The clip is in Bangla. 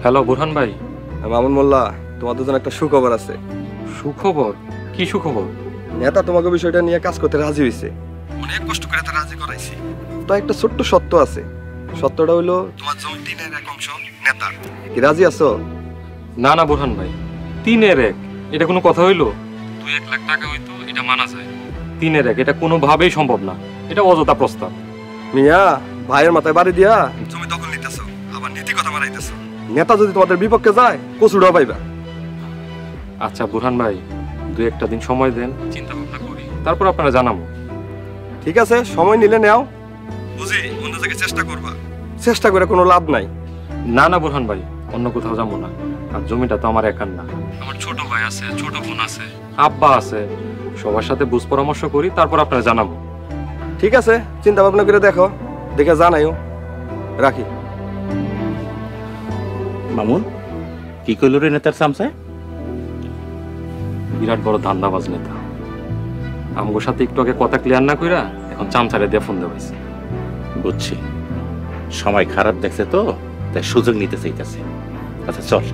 হ্যালো বুরহান ভাই। মামুন মোল্লা, তোমাদের জন্য একটা সুখবর আছে। সুখবর? কি সুখবর? নেতা তোমাকে বিষয়টা নিয়ে কাজ করতে রাজি হয়েছে। অনেক কষ্ট করে তা রাজি করাইছি। তো একটা ছোট্ট সত্য আছে। সত্যটা হইলো তোমার জমি 3/1 অংশ নেতার। কি রাজি আছো? না না বুরহান ভাই, 3/1 এটা কোনো কথা হইলো? 2-1 লাখ টাকা হইতো এটা মানা যায়, 3/1 এটা কোনোভাবেই সম্ভব না। এটা অযথা প্রস্তাব। মিয়া, ভাইয়ের মাথায় বাড়ি দিয়া জমি দখল নিতেছো, আবার নীতি কথা বাড়াইতেছো। নেতা যদি তোমাদের বিপক্ষে যায় কচুড়া পাইবা। আচ্ছা বুরহান ভাই, 2-1টা দিন সময় দেন, চিন্তা ভাবনা করি, তারপর আপনারা জানাবো। ঠিক আছে, সময় নিলে নাও। বুঝি অন্য জায়গায় চেষ্টা করবা, চেষ্টা করে কোনো লাভ নাই। না না বুরহান ভাই, অন্য কোথাও যাবো না। আর জমিটা তো আমার একার না, আমার ছোট ভাই আছে, ছোট বোন আছে, আব্বা আছে, সবার সাথে বুঝ পরামর্শ করি, তারপর আপনারা জানাবো। ঠিক আছে, চিন্তা ভাবনা করে দেখো, দেখে জানাইও। রাখি। মামুন, কি কইল রে নেতার চামচায়? বিরাট বড় ধান্দাবাজ নেতা। আমগোর সাথে একটু আগে কথা ক্লিয়ার না কইরা এখন চামচারে দিয়ে ফোন দেওয়াইছে। বুঝছি, সময় খারাপ দেখছে তো, তাই সুযোগ নিতে চাইতেছে। আচ্ছা চল।